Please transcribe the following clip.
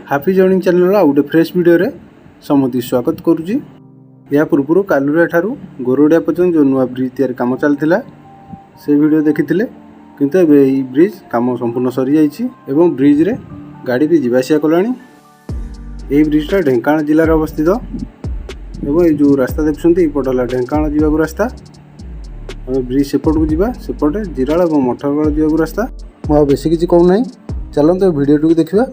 हाफी journeying channel आ गोटे fresh video रे समस्ती स्वागत करुच्ची। या पूर्व कालुरिया ठारू गोरोडिया पर्यंत जो नुआ ब्रिज तैयारी काम चलता से वीडियो देखी किंतु एबे ई ब्रिज काम संपूर्ण सरी जाइछि एवं ब्रिज रे गाड़ी भी जीवासिया कलानी। यही ब्रिजटा ढेंकानाल जिलार अवस्थित एवं ये जो रास्ता देखुं पट है ढेंकानाल जावाक रास्ता। ब्रिज सेपट को जीवा सेपटे जिराल और मठरगढ़ जावाक रास्ता। मुझे बेसी किसी कहूना चलते भिडियो देखा।